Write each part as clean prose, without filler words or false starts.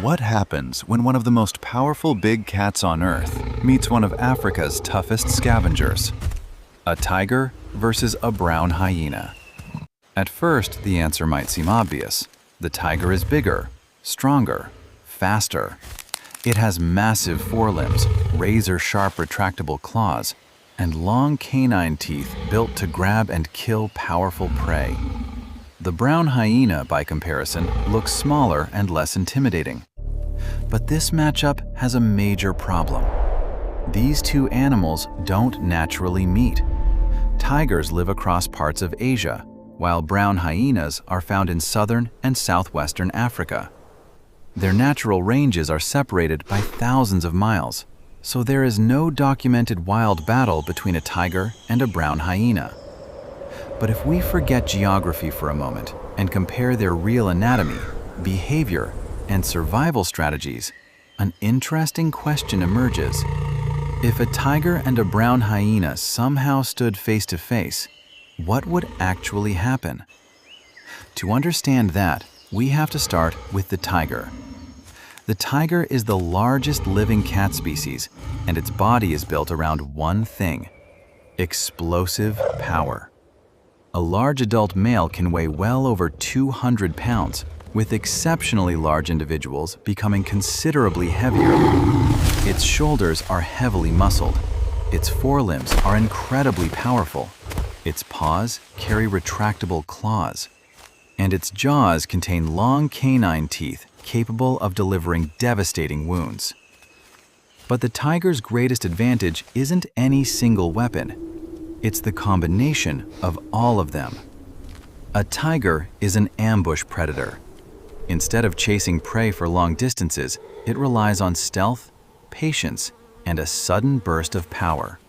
What happens when one of the most powerful big cats on Earth meets one of Africa's toughest scavengers? A tiger versus a brown hyena. At first, the answer might seem obvious. The tiger is bigger, stronger, faster. It has massive forelimbs, razor-sharp retractable claws, and long canine teeth built to grab and kill powerful prey. The brown hyena, by comparison, looks smaller and less intimidating. But this matchup has a major problem. These two animals don't naturally meet. Tigers live across parts of Asia, while brown hyenas are found in southern and southwestern Africa. Their natural ranges are separated by thousands of miles, so there is no documented wild battle between a tiger and a brown hyena. But if we forget geography for a moment and compare their real anatomy, behavior, and survival strategies, an interesting question emerges. If a tiger and a brown hyena somehow stood face to face, what would actually happen? To understand that, we have to start with the tiger. The tiger is the largest living cat species, and its body is built around one thing: explosive power. A large adult male can weigh well over 200 pounds, with exceptionally large individuals becoming considerably heavier. Its shoulders are heavily muscled. Its forelimbs are incredibly powerful. Its paws carry retractable claws. And its jaws contain long canine teeth capable of delivering devastating wounds. But the tiger's greatest advantage isn't any single weapon. It's the combination of all of them. A tiger is an ambush predator. Instead of chasing prey for long distances, it relies on stealth, patience, and a sudden burst of power.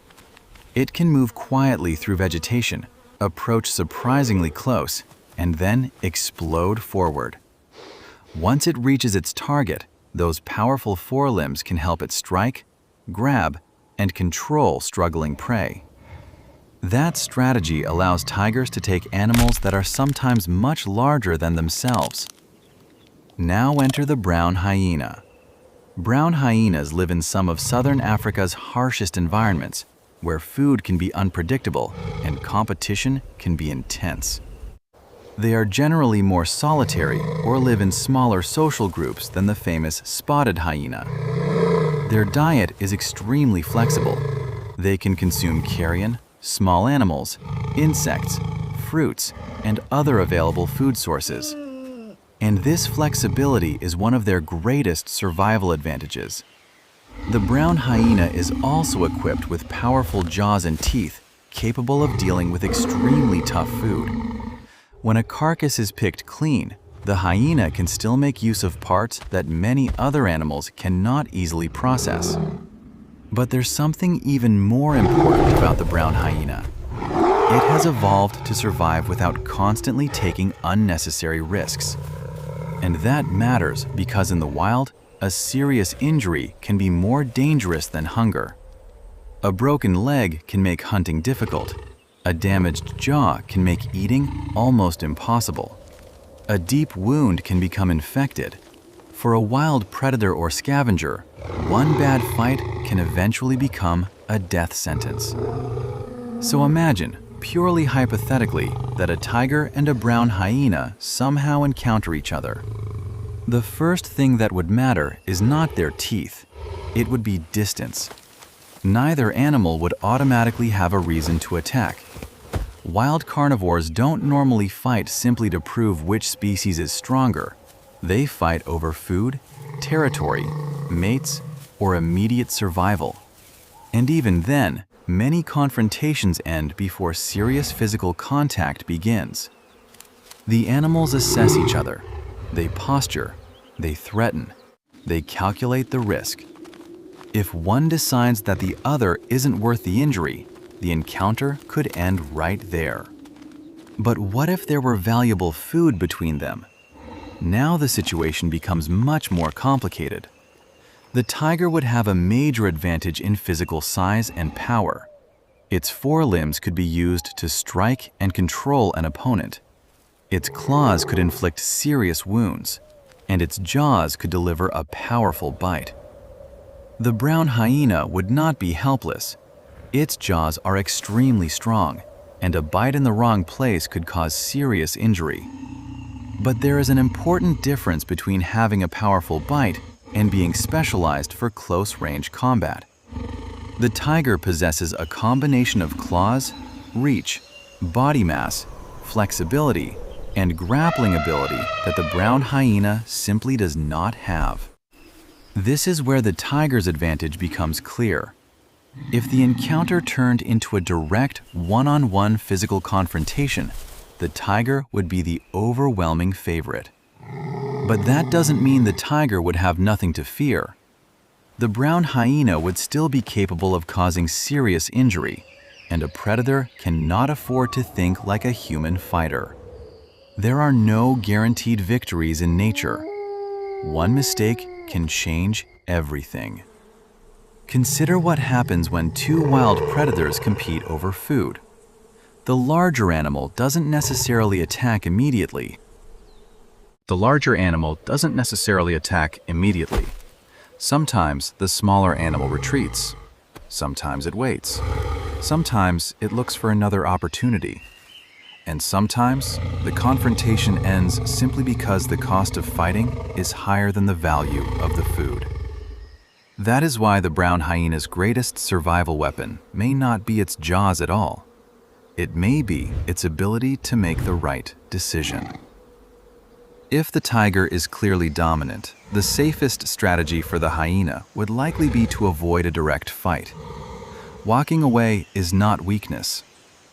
It can move quietly through vegetation, approach surprisingly close, and then explode forward. Once it reaches its target, those powerful forelimbs can help it strike, grab, and control struggling prey. That strategy allows tigers to take animals that are sometimes much larger than themselves. Now enter the brown hyena. Brown hyenas live in some of southern Africa's harshest environments, where food can be unpredictable and competition can be intense. They are generally more solitary or live in smaller social groups than the famous spotted hyena. Their diet is extremely flexible. They can consume carrion, small animals, insects, fruits, and other available food sources. And this flexibility is one of their greatest survival advantages. The brown hyena is also equipped with powerful jaws and teeth capable of dealing with extremely tough food. When a carcass is picked clean, the hyena can still make use of parts that many other animals cannot easily process. But there's something even more important about the brown hyena. It has evolved to survive without constantly taking unnecessary risks. And that matters because in the wild, a serious injury can be more dangerous than hunger. A broken leg can make hunting difficult. A damaged jaw can make eating almost impossible. A deep wound can become infected. For a wild predator or scavenger, one bad fight can eventually become a death sentence. So imagine, purely hypothetically, that a tiger and a brown hyena somehow encounter each other. The first thing that would matter is not their teeth. It would be distance. Neither animal would automatically have a reason to attack. Wild carnivores don't normally fight simply to prove which species is stronger. They fight over food, territory, mates, or immediate survival. And even then, many confrontations end before serious physical contact begins. The animals assess each other. They posture, they threaten, they calculate the risk. If one decides that the other isn't worth the injury, the encounter could end right there. But what if there were valuable food between them? Now the situation becomes much more complicated. The tiger would have a major advantage in physical size and power. Its forelimbs could be used to strike and control an opponent. Its claws could inflict serious wounds. and its jaws could deliver a powerful bite. The brown hyena would not be helpless. Its jaws are extremely strong, and a bite in the wrong place could cause serious injury. But there is an important difference between having a powerful bite and being specialized for close-range combat. The tiger possesses a combination of claws, reach, body mass, flexibility, and grappling ability that the brown hyena simply does not have. This is where the tiger's advantage becomes clear. If the encounter turned into a direct one-on-one physical confrontation, the tiger would be the overwhelming favorite. But that doesn't mean the tiger would have nothing to fear. The brown hyena would still be capable of causing serious injury, and a predator cannot afford to think like a human fighter. There are no guaranteed victories in nature. One mistake can change everything. Consider what happens when two wild predators compete over food. The larger animal doesn't necessarily attack immediately. Sometimes the smaller animal retreats. Sometimes it waits. Sometimes it looks for another opportunity. And sometimes the confrontation ends simply because the cost of fighting is higher than the value of the food. That is why the brown hyena's greatest survival weapon may not be its jaws at all. It may be its ability to make the right decision. If the tiger is clearly dominant, the safest strategy for the hyena would likely be to avoid a direct fight. Walking away is not weakness.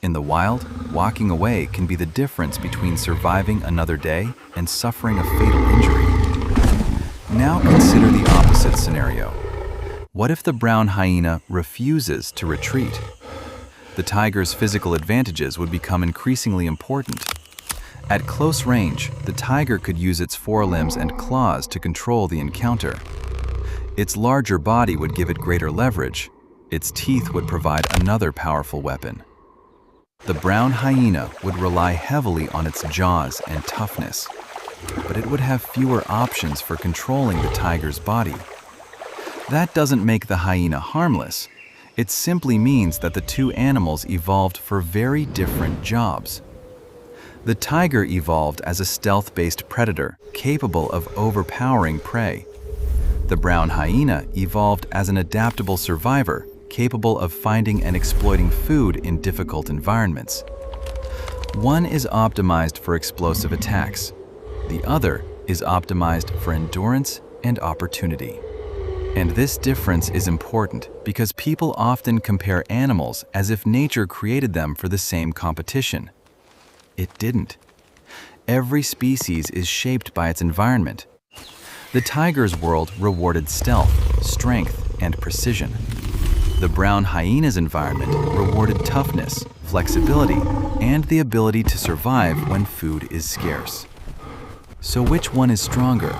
In the wild, walking away can be the difference between surviving another day and suffering a fatal injury. Now consider the opposite scenario. What if the brown hyena refuses to retreat? The tiger's physical advantages would become increasingly important. At close range, the tiger could use its forelimbs and claws to control the encounter. Its larger body would give it greater leverage. Its teeth would provide another powerful weapon. The brown hyena would rely heavily on its jaws and toughness, but it would have fewer options for controlling the tiger's body. That doesn't make the hyena harmless. It simply means that the two animals evolved for very different jobs. The tiger evolved as a stealth-based predator capable of overpowering prey. The brown hyena evolved as an adaptable survivor capable of finding and exploiting food in difficult environments. One is optimized for explosive attacks. The other is optimized for endurance and opportunity. And this difference is important because people often compare animals as if nature created them for the same competition. It didn't. Every species is shaped by its environment. The tiger's world rewarded stealth, strength, and precision. The brown hyena's environment rewarded toughness, flexibility, and the ability to survive when food is scarce. So which one is stronger?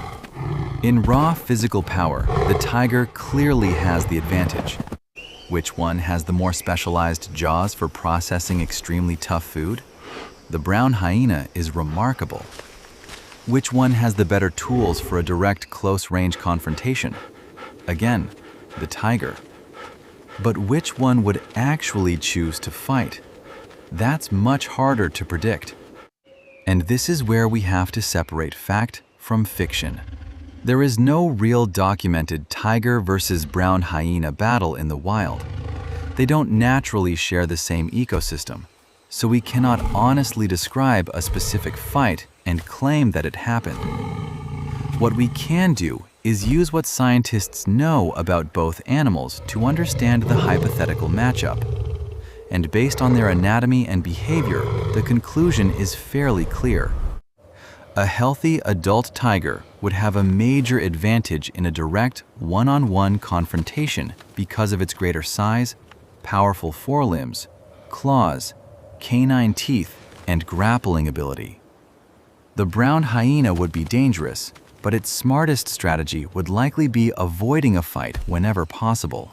In raw physical power, the tiger clearly has the advantage. Which one has the more specialized jaws for processing extremely tough food? The brown hyena is remarkable. Which one has the better tools for a direct close-range confrontation? Again, the tiger. But which one would actually choose to fight? That's much harder to predict. And this is where we have to separate fact from fiction. There is no real documented tiger versus brown hyena battle in the wild. They don't naturally share the same ecosystem, so we cannot honestly describe a specific fight and claim that it happened. What we can do is use what scientists know about both animals to understand the hypothetical matchup. And based on their anatomy and behavior, the conclusion is fairly clear. A healthy adult tiger would have a major advantage in a direct one-on-one confrontation because of its greater size, powerful forelimbs, claws, canine teeth, and grappling ability. The brown hyena would be dangerous, but its smartest strategy would likely be avoiding a fight whenever possible.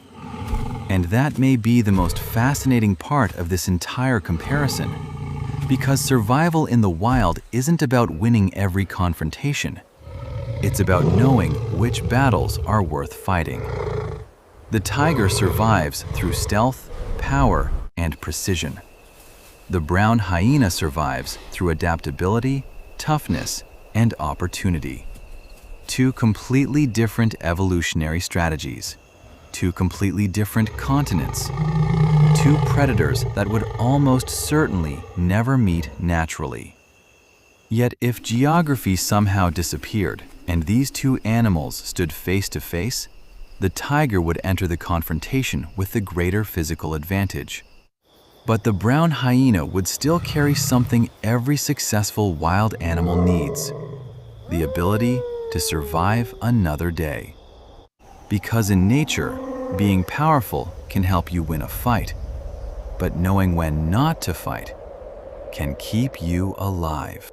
And that may be the most fascinating part of this entire comparison, because survival in the wild isn't about winning every confrontation. It's about knowing which battles are worth fighting. The tiger survives through stealth, power, and precision. The brown hyena survives through adaptability, toughness, and opportunity. Two completely different evolutionary strategies. Two completely different continents. Two predators that would almost certainly never meet naturally. Yet if geography somehow disappeared and these two animals stood face to face, the tiger would enter the confrontation with the greater physical advantage. But the brown hyena would still carry something every successful wild animal needs: the ability to survive another day. Because in nature, being powerful can help you win a fight, but knowing when not to fight can keep you alive.